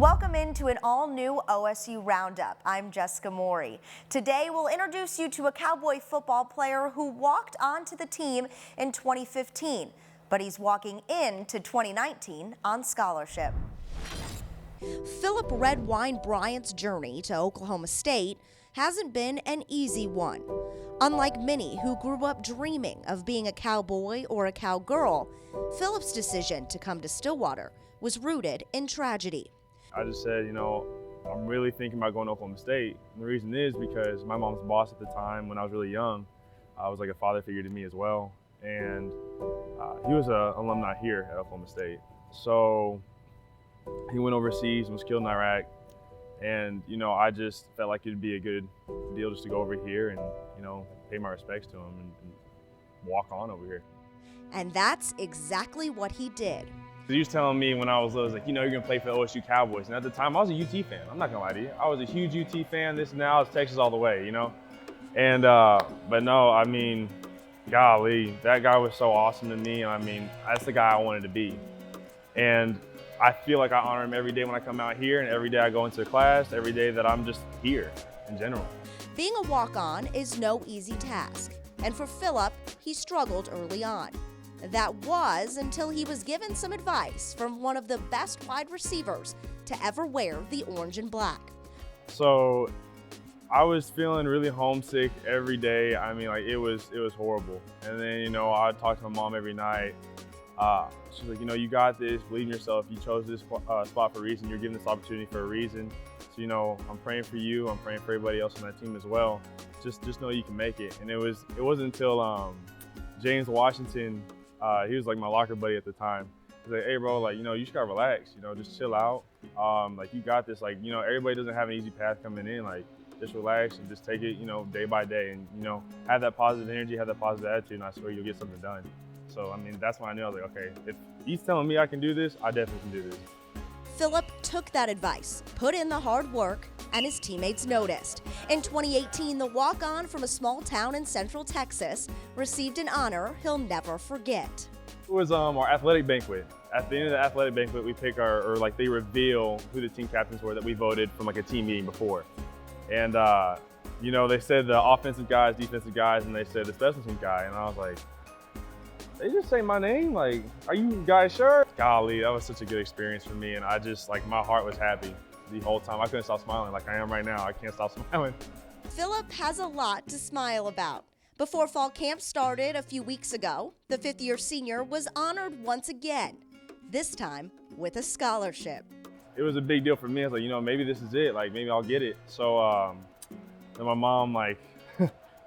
Welcome into an all-new OSU Roundup. I'm Jessica Maury. Today we'll introduce you to a Cowboy football player who walked onto the team in 2015, but he's walking into 2019 on scholarship. Philip Redwine-Bryant's journey to Oklahoma State hasn't been an easy one. Unlike many who grew up dreaming of being a cowboy or a cowgirl, Philip's decision to come to Stillwater was rooted in tragedy. I just said, I'm really thinking about going to Oklahoma State. And the reason is because my mom's boss at the time, when I was really young, was like a father figure to me as well. And he was an alumni here at Oklahoma State. So he went overseas and was killed in Iraq. And, I just felt like it'd be a good deal just to go over here and, pay my respects to him and walk on over here. And that's exactly what he did. He was telling me when I was little, like, you're gonna play for the OSU Cowboys. And at the time, I was a UT fan. I'm not gonna lie to you. I was a huge UT fan. This now is Texas all the way, And, but no, golly, that guy was so awesome to me. That's the guy I wanted to be. And I feel like I honor him every day when I come out here and every day I go into class, every day that I'm just here in general. Being a walk-on is no easy task. And for Philip, he struggled early on. That was until he was given some advice from one of the best wide receivers to ever wear the orange and black. So I was feeling really homesick every day. It was horrible. And then, I'd talk to my mom every night. She's like, you got this, believe in yourself. You chose this spot for a reason. You're given this opportunity for a reason. So, I'm praying for you. I'm praying for everybody else on that team as well. Just know you can make it. And it wasn't until James Washington, he was like my locker buddy at the time. He's like, hey bro, you just gotta relax, just chill out. You got this, everybody doesn't have an easy path coming in. Just relax and just take it, day by day and, have that positive energy, have that positive attitude, and I swear you'll get something done. So, that's when I knew, I was like, okay, if he's telling me I can do this, I definitely can do this. Philip took that advice, put in the hard work, and his teammates noticed. In 2018, the walk-on from a small town in Central Texas received an honor he'll never forget. It was our athletic banquet. At the end of the athletic banquet, we pick they reveal who the team captains were that we voted from a team meeting before. And, they said the offensive guys, defensive guys, and they said the special team guy. And I was like, they just say my name? Are you guys sure? Golly, that was such a good experience for me. And I just, my heart was happy the whole time. I couldn't stop smiling like I am right now. I can't stop smiling. Philip has a lot to smile about. Before fall camp started a few weeks ago, the fifth-year senior was honored once again, this time with a scholarship. It was a big deal for me. I was like, maybe this is it. Maybe I'll get it. So then my mom,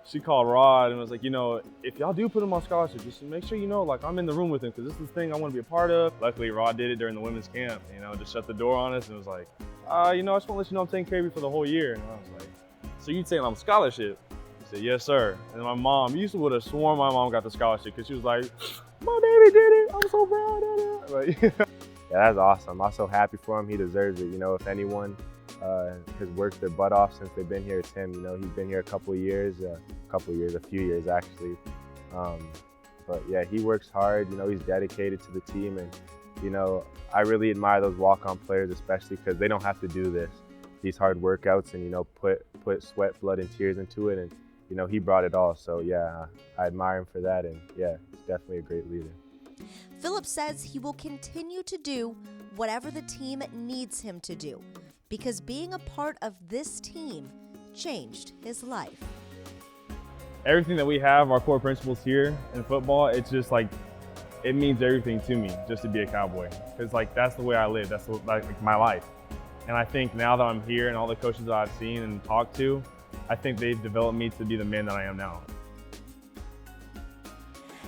she called Rod and was like, if y'all do put him on scholarship, just make sure I'm in the room with him because this is the thing I want to be a part of. Luckily, Rod did it during the women's camp, just shut the door on us and was like, I just want to let you know I'm taking care of you for the whole year. And I was like, so you saying I'm a scholarship? He said, yes, sir. And my mom, you would have sworn my mom got the scholarship because she was like, my daddy did it. I'm so proud of it. Yeah, that's awesome. I'm so happy for him. He deserves it. If anyone has worked their butt off since they've been here, it's him. He's been here a few years actually. But yeah, he works hard. He's dedicated to the team, and I really admire those walk-on players, especially because they don't have to do these hard workouts and put sweat, blood, and tears into it. And he brought it all. So yeah, I admire him for that. And yeah, he's definitely a great leader. Philip says he will continue to do whatever the team needs him to do, because being a part of this team changed his life. Everything that we have, our core principles here in football, it's just it means everything to me just to be a Cowboy. Because that's the way I live, that's my life. And I think now that I'm here and all the coaches that I've seen and talked to, I think they've developed me to be the man that I am now.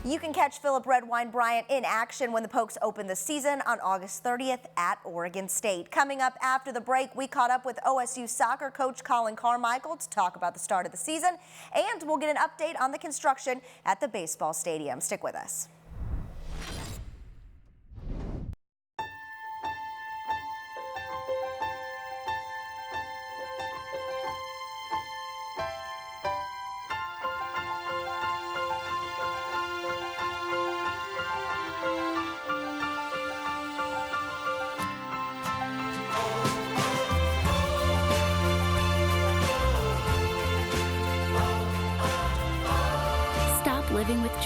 You can catch Philip Redwine-Bryant in action when the Pokes open the season on August 30th at Oregon State. Coming up after the break, we caught up with OSU soccer coach Colin Carmichael to talk about the start of the season, and we'll get an update on the construction at the baseball stadium. Stick with us.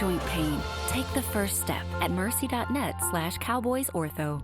joint pain? Take the first step at mercy.net/cowboysortho.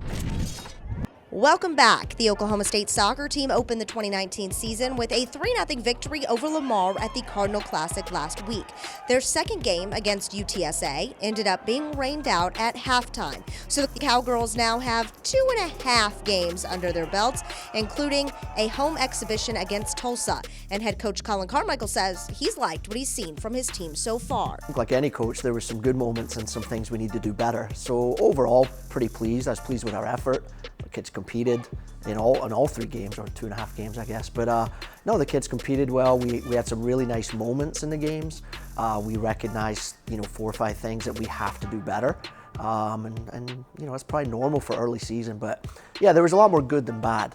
Welcome back. The Oklahoma State soccer team opened the 2019 season with a 3-0 victory over Lamar at the Cardinal Classic last week. Their second game against UTSA ended up being rained out at halftime. So the Cowgirls now have 2.5 games under their belts, including a home exhibition against Tulsa. And head coach Colin Carmichael says he's liked what he's seen from his team so far. Like any coach, there were some good moments and some things we need to do better. So overall, pretty pleased. I was pleased with our effort. The kids competed in all 3 games, or 2.5 games, I guess. But no, the kids competed well. We had some really nice moments in the games. We recognized 4 or 5 things that we have to do better. And it's probably normal for early season, but yeah, there was a lot more good than bad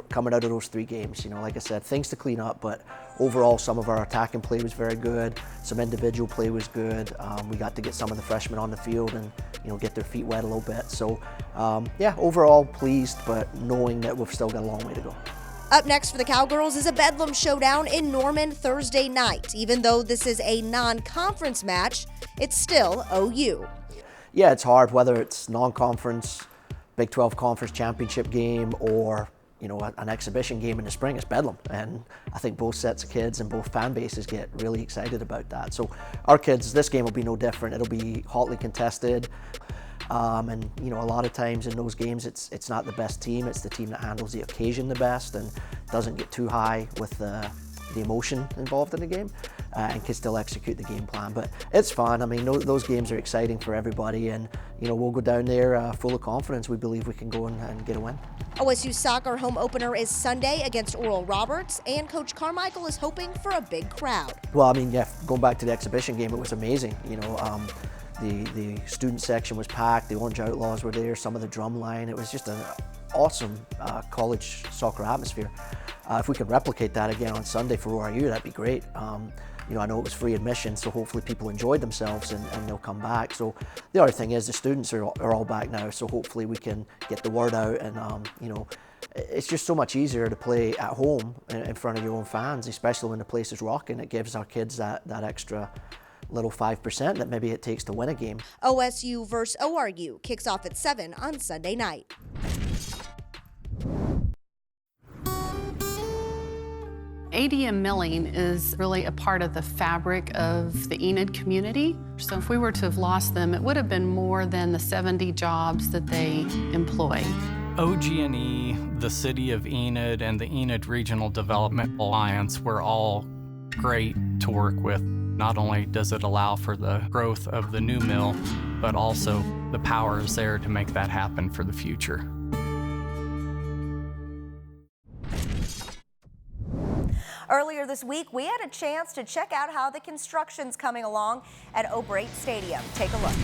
coming out of those 3 games. Like I said, things to clean up, but overall some of our attacking play was very good. Some individual play was good. We got to get some of the freshmen on the field and get their feet wet a little bit. So yeah, overall pleased, but knowing that we've still got a long way to go. Up next for the Cowgirls is a Bedlam showdown in Norman Thursday night. Even though this is a non-conference match, it's still OU. Yeah, it's hard, whether it's non-conference, Big 12 conference championship game, or an exhibition game in the spring. It's Bedlam, and I think both sets of kids and both fan bases get really excited about that. So our kids, this game will be no different. It'll be hotly contested, and a lot of times in those games, it's not the best team. It's the team that handles the occasion the best and doesn't get too high with the emotion involved in the game, and can still execute the game plan. But it's fun. I mean, those games are exciting for everybody, and we'll go down there full of confidence. We believe we can go and get a win. OSU soccer home opener is Sunday against Oral Roberts, and Coach Carmichael is hoping for a big crowd. Well, I mean, yeah, going back to the exhibition game, it was amazing. The student section was packed. The Orange Outlaws were there. Some of the drum line. It was just an awesome college soccer atmosphere. If we can replicate that again on Sunday for ORU, that'd be great. I know it was free admission, so hopefully people enjoyed themselves and they'll come back. So the other thing is the students are all back now, so hopefully we can get the word out, and it's just so much easier to play at home in front of your own fans, especially when the place is rocking. It gives our kids that extra little 5% that maybe it takes to win a game. OSU versus ORU kicks off at 7 on Sunday night. ADM milling is really a part of the fabric of the Enid community. So if we were to have lost them, it would have been more than the 70 jobs that they employ. OG&E, the City of Enid, and the Enid Regional Development Alliance were all great to work with. Not only does it allow for the growth of the new mill, but also the power is there to make that happen for the future. Earlier this week, we had a chance to check out how the construction's coming along at O'Brate Stadium. Take a look.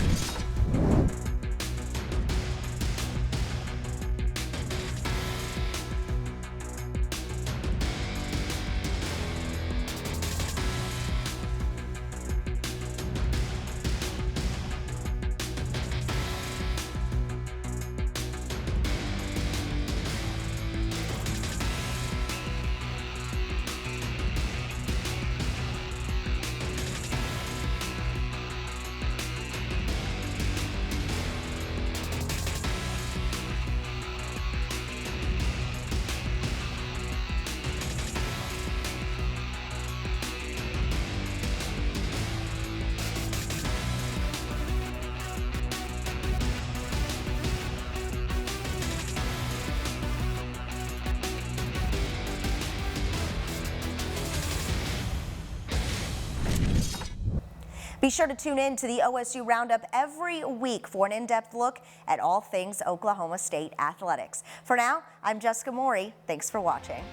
Be sure to tune in to the OSU Roundup every week for an in-depth look at all things Oklahoma State athletics. For now, I'm Jessica Maury. Thanks for watching.